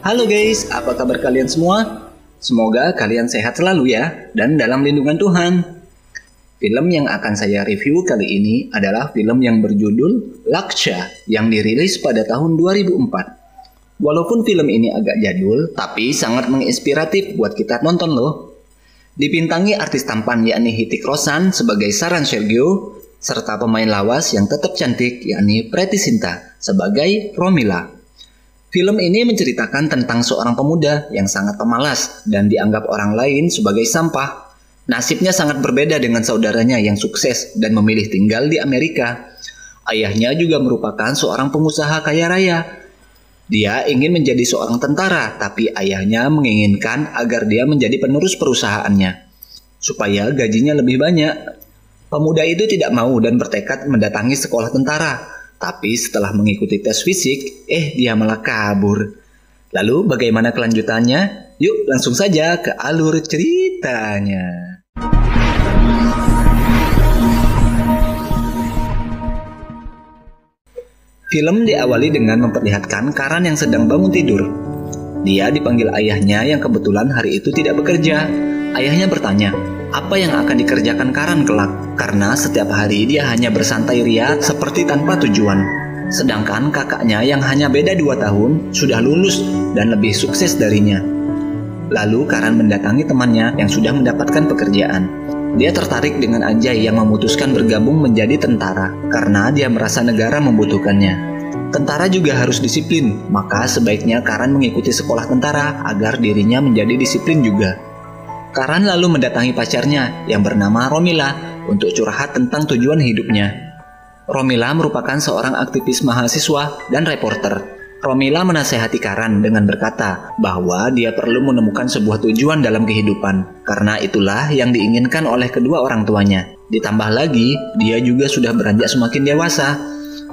Halo guys, apa kabar kalian semua? Semoga kalian sehat selalu ya, dan dalam lindungan Tuhan. Film yang akan saya review kali ini adalah film yang berjudul Lakshya yang dirilis pada tahun 2004. Walaupun film ini agak jadul, tapi sangat menginspiratif buat kita nonton loh. Dibintangi artis tampan yakni Hrithik Roshan sebagai Saran Sergio, serta pemain lawas yang tetap cantik yakni Preity Zinta sebagai Romila. Film ini menceritakan tentang seorang pemuda yang sangat pemalas dan dianggap orang lain sebagai sampah. Nasibnya sangat berbeda dengan saudaranya yang sukses dan memilih tinggal di Amerika. Ayahnya juga merupakan seorang pengusaha kaya raya. Dia ingin menjadi seorang tentara, tapi ayahnya menginginkan agar dia menjadi penerus perusahaannya, supaya gajinya lebih banyak. Pemuda itu tidak mau dan bertekad mendatangi sekolah tentara. Tapi setelah mengikuti tes fisik, dia malah kabur. Lalu bagaimana kelanjutannya? Yuk langsung saja ke alur ceritanya. Film diawali dengan memperlihatkan Karan yang sedang bangun tidur. Dia dipanggil ayahnya yang kebetulan hari itu tidak bekerja. Ayahnya bertanya, apa yang akan dikerjakan Karan kelak? Karena setiap hari dia hanya bersantai ria seperti tanpa tujuan. Sedangkan kakaknya yang hanya beda 2 tahun sudah lulus dan lebih sukses darinya. Lalu Karan mendatangi temannya yang sudah mendapatkan pekerjaan. Dia tertarik dengan Ajay yang memutuskan bergabung menjadi tentara karena dia merasa negara membutuhkannya. Tentara juga harus disiplin, maka sebaiknya Karan mengikuti sekolah tentara agar dirinya menjadi disiplin juga. Karan lalu mendatangi pacarnya yang bernama Romila untuk curhat tentang tujuan hidupnya. Romila merupakan seorang aktivis mahasiswa dan reporter. Romila menasehati Karan dengan berkata bahwa dia perlu menemukan sebuah tujuan dalam kehidupan, karena itulah yang diinginkan oleh kedua orang tuanya. Ditambah lagi, dia juga sudah beranjak semakin dewasa.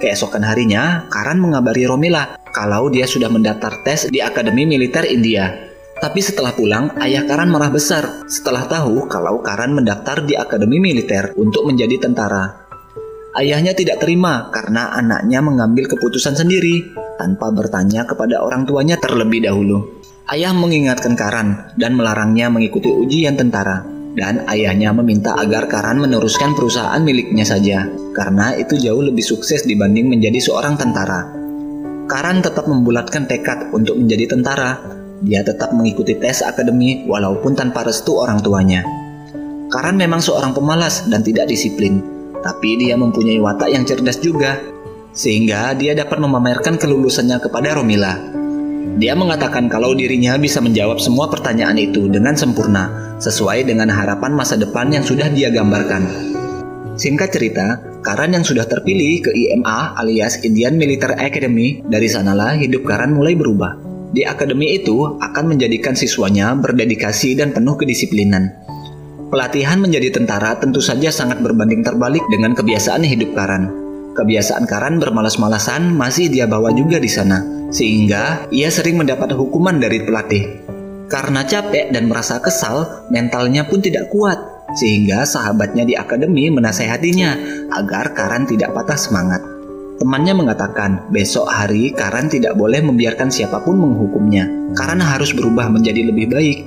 Keesokan harinya, Karan mengabari Romila kalau dia sudah mendaftar tes di Akademi Militer India. Tapi setelah pulang, ayah Karan marah besar setelah tahu kalau Karan mendaftar di Akademi Militer untuk menjadi tentara. Ayahnya tidak terima karena anaknya mengambil keputusan sendiri tanpa bertanya kepada orang tuanya terlebih dahulu. Ayah mengingatkan Karan dan melarangnya mengikuti ujian tentara. Dan ayahnya meminta agar Karan meneruskan perusahaan miliknya saja, karena itu jauh lebih sukses dibanding menjadi seorang tentara. Karan tetap membulatkan tekad untuk menjadi tentara. Dia tetap mengikuti tes akademi walaupun tanpa restu orang tuanya. Karan memang seorang pemalas dan tidak disiplin, tapi dia mempunyai watak yang cerdas juga, sehingga dia dapat memamerkan kelulusannya kepada Romila. Dia mengatakan kalau dirinya bisa menjawab semua pertanyaan itu dengan sempurna, sesuai dengan harapan masa depan yang sudah dia gambarkan. Singkat cerita, Karan yang sudah terpilih ke IMA alias Indian Military Academy, dari sanalah hidup Karan mulai berubah. Di akademi itu akan menjadikan siswanya berdedikasi dan penuh kedisiplinan. Pelatihan menjadi tentara tentu saja sangat berbanding terbalik dengan kebiasaan hidup Karan. Kebiasaan Karan bermalas-malasan masih dia bawa juga di sana, sehingga ia sering mendapat hukuman dari pelatih. Karena capek dan merasa kesal, mentalnya pun tidak kuat, sehingga sahabatnya di akademi menasehatinya agar Karan tidak patah semangat. Temannya mengatakan besok hari Karan tidak boleh membiarkan siapapun menghukumnya. Karan harus berubah menjadi lebih baik.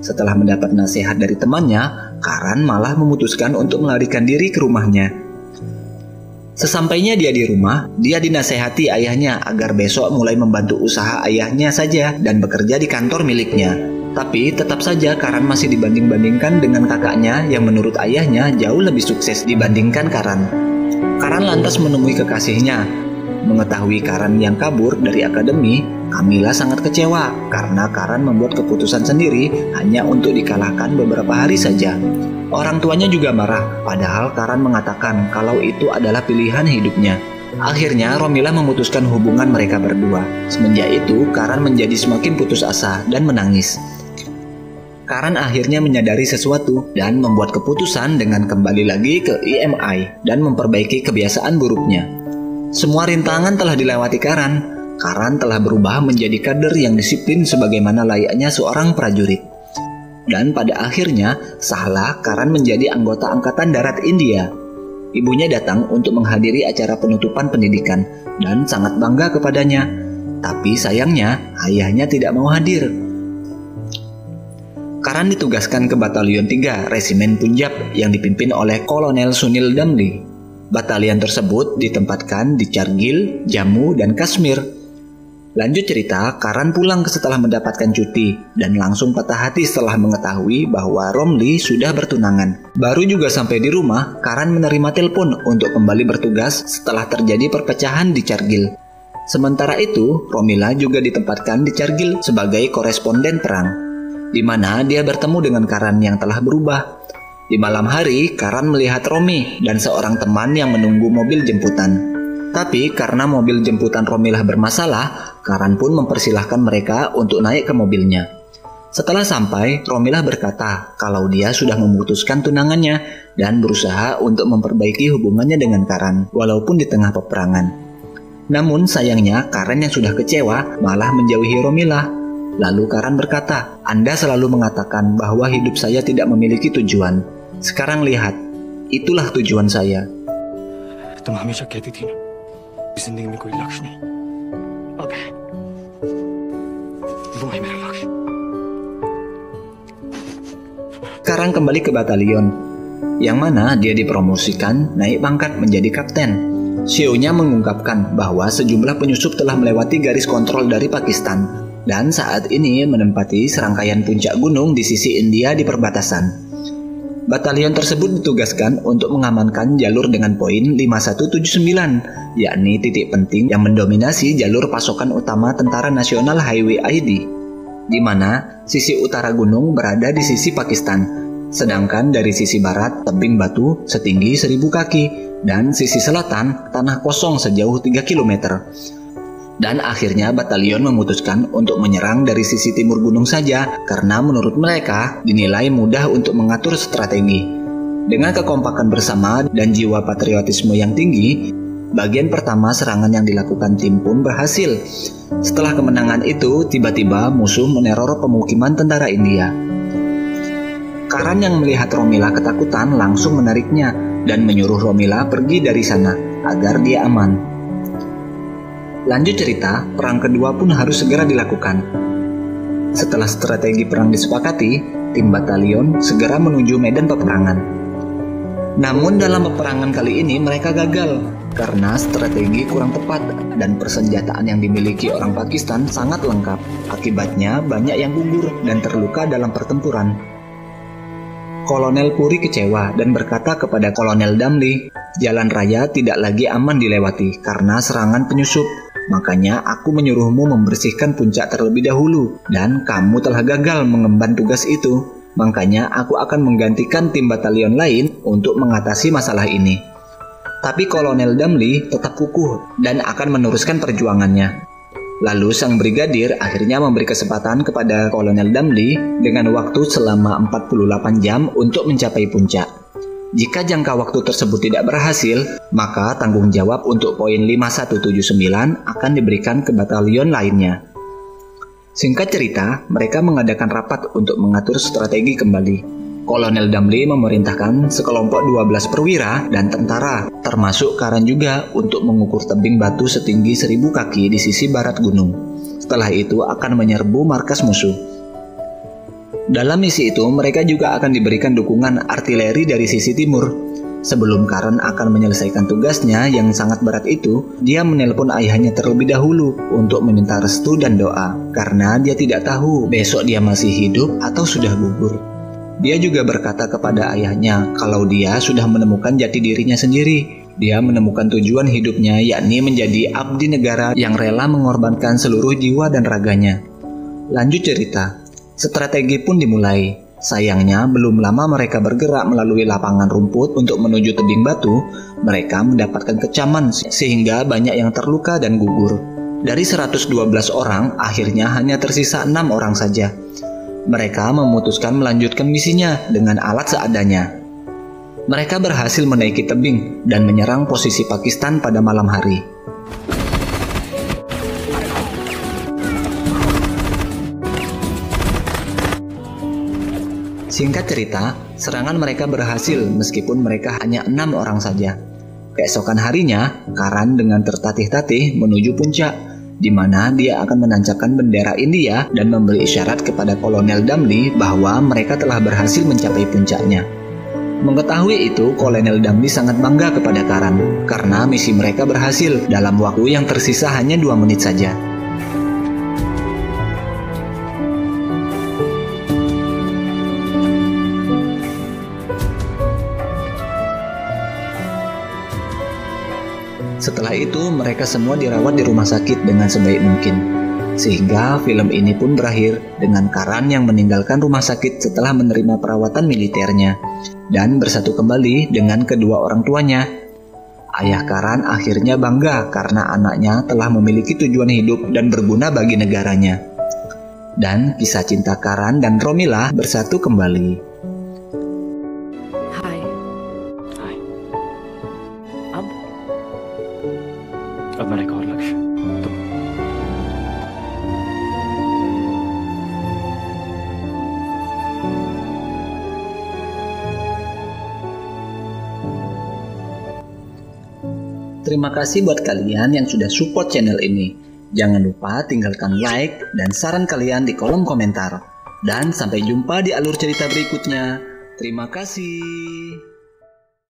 Setelah mendapat nasihat dari temannya, Karan malah memutuskan untuk melarikan diri ke rumahnya. Sesampainya dia di rumah, dia dinasehati ayahnya agar besok mulai membantu usaha ayahnya saja dan bekerja di kantor miliknya. Tapi tetap saja Karan masih dibanding-bandingkan dengan kakaknya yang menurut ayahnya jauh lebih sukses dibandingkan Karan. Karan lantas menemui kekasihnya. Mengetahui Karan yang kabur dari akademi, Kamila sangat kecewa karena Karan membuat keputusan sendiri hanya untuk dikalahkan beberapa hari saja. Orang tuanya juga marah, padahal Karan mengatakan kalau itu adalah pilihan hidupnya. Akhirnya Romila memutuskan hubungan mereka berdua. Semenjak itu Karan menjadi semakin putus asa dan menangis. Karan akhirnya menyadari sesuatu dan membuat keputusan dengan kembali lagi ke IMI dan memperbaiki kebiasaan buruknya. Semua rintangan telah dilewati Karan. Karan telah berubah menjadi kader yang disiplin sebagaimana layaknya seorang prajurit. Dan pada akhirnya, sahlah Karan menjadi anggota Angkatan Darat India. Ibunya datang untuk menghadiri acara penutupan pendidikan dan sangat bangga kepadanya. tapi sayangnya ayahnya tidak mau hadir. Karan ditugaskan ke Batalion 3 Resimen Punjab yang dipimpin oleh Kolonel Sunil Damli. Batalion tersebut ditempatkan di Kargil, Jammu, dan Kashmir. Lanjut cerita, Karan pulang setelah mendapatkan cuti dan langsung patah hati setelah mengetahui bahwa Romli sudah bertunangan. Baru juga sampai di rumah, Karan menerima telepon untuk kembali bertugas setelah terjadi perpecahan di Kargil. Sementara itu, Romila juga ditempatkan di Kargil sebagai koresponden perang, di mana dia bertemu dengan Karan yang telah berubah. Di malam hari, Karan melihat Romi dan seorang teman yang menunggu mobil jemputan. Tapi karena mobil jemputan Romilah bermasalah, Karan pun mempersilahkan mereka untuk naik ke mobilnya. Setelah sampai, Romilah berkata kalau dia sudah memutuskan tunangannya dan berusaha untuk memperbaiki hubungannya dengan Karan, walaupun di tengah peperangan. Namun sayangnya, Karan yang sudah kecewa malah menjauhi Romilah. Lalu Karan berkata, "Anda selalu mengatakan bahwa hidup saya tidak memiliki tujuan. Sekarang lihat, itulah tujuan saya." तुम हमेशा कहती थी ना, जिंदगी में कोई लक्ष्य नहीं। अब है, वो है मेरा लक्ष्य। Sekarang kembali ke batalion, yang mana dia dipromosikan naik pangkat menjadi kapten. CEO-nya mengungkapkan bahwa sejumlah penyusup telah melewati garis kontrol dari Pakistan dan saat ini menempati serangkaian puncak gunung di sisi India di perbatasan. Batalion tersebut ditugaskan untuk mengamankan jalur dengan poin 5179, yakni titik penting yang mendominasi jalur pasokan utama Tentara Nasional Highway ID, di mana sisi utara gunung berada di sisi Pakistan, sedangkan dari sisi barat tebing batu setinggi 1000 kaki dan sisi selatan tanah kosong sejauh 3 km. Dan akhirnya batalion memutuskan untuk menyerang dari sisi timur gunung saja karena menurut mereka dinilai mudah untuk mengatur strategi. Dengan kekompakan bersama dan jiwa patriotisme yang tinggi, bagian pertama serangan yang dilakukan tim pun berhasil. Setelah kemenangan itu, tiba-tiba musuh meneror pemukiman tentara India. Karan yang melihat Romila ketakutan langsung menariknya dan menyuruh Romila pergi dari sana agar dia aman. Lanjut cerita, perang kedua pun harus segera dilakukan. Setelah strategi perang disepakati, tim batalion segera menuju medan peperangan. Namun dalam peperangan kali ini mereka gagal karena strategi kurang tepat dan persenjataan yang dimiliki orang Pakistan sangat lengkap. Akibatnya banyak yang gugur dan terluka dalam pertempuran. Kolonel Puri kecewa dan berkata kepada Kolonel Damli, "Jalan raya tidak lagi aman dilewati karena serangan penyusup. Makanya aku menyuruhmu membersihkan puncak terlebih dahulu dan kamu telah gagal mengemban tugas itu. Makanya aku akan menggantikan tim batalion lain untuk mengatasi masalah ini." Tapi Kolonel Damli tetap kukuh dan akan meneruskan perjuangannya. Lalu sang brigadir akhirnya memberi kesempatan kepada Kolonel Damli dengan waktu selama 48 jam untuk mencapai puncak. Jika jangka waktu tersebut tidak berhasil, maka tanggung jawab untuk poin 5179 akan diberikan ke batalion lainnya. Singkat cerita, mereka mengadakan rapat untuk mengatur strategi kembali. Kolonel Damli memerintahkan sekelompok 12 perwira dan tentara, termasuk Karan juga, untuk mengukur tebing batu setinggi 1000 kaki di sisi barat gunung. Setelah itu akan menyerbu markas musuh. Dalam misi itu, mereka juga akan diberikan dukungan artileri dari sisi timur. Sebelum Karan akan menyelesaikan tugasnya yang sangat berat itu, dia menelpon ayahnya terlebih dahulu untuk meminta restu dan doa, karena dia tidak tahu besok dia masih hidup atau sudah gugur. Dia juga berkata kepada ayahnya kalau dia sudah menemukan jati dirinya sendiri. Dia menemukan tujuan hidupnya, yakni menjadi abdi negara yang rela mengorbankan seluruh jiwa dan raganya. Lanjut cerita. Strategi pun dimulai. Sayangnya, belum lama mereka bergerak melalui lapangan rumput untuk menuju tebing batu, mereka mendapatkan kecaman sehingga banyak yang terluka dan gugur. Dari 112 orang, akhirnya hanya tersisa 6 orang saja. Mereka memutuskan melanjutkan misinya dengan alat seadanya. Mereka berhasil menaiki tebing dan menyerang posisi Pakistan pada malam hari. Singkat cerita, serangan mereka berhasil meskipun mereka hanya 6 orang saja. Keesokan harinya, Karan dengan tertatih-tatih menuju puncak. di mana dia akan menancapkan bendera India dan memberi isyarat kepada Kolonel Damli bahwa mereka telah berhasil mencapai puncaknya. Mengetahui itu, Kolonel Damli sangat bangga kepada Karan karena misi mereka berhasil dalam waktu yang tersisa hanya 2 menit saja. Setelah itu, mereka semua dirawat di rumah sakit dengan sebaik mungkin. Sehingga film ini pun berakhir dengan Karan yang meninggalkan rumah sakit setelah menerima perawatan militernya dan bersatu kembali dengan kedua orang tuanya. Ayah Karan akhirnya bangga karena anaknya telah memiliki tujuan hidup dan berguna bagi negaranya. Dan kisah cinta Karan dan Romila bersatu kembali. Hai. Hai. अब अब मेरा एक और लक्ष्य तुम। Terima kasih buat kalian yang sudah support channel ini. Jangan lupa tinggalkan like dan saran kalian di kolom komentar. Dan sampai jumpa di alur cerita berikutnya. Terima kasih.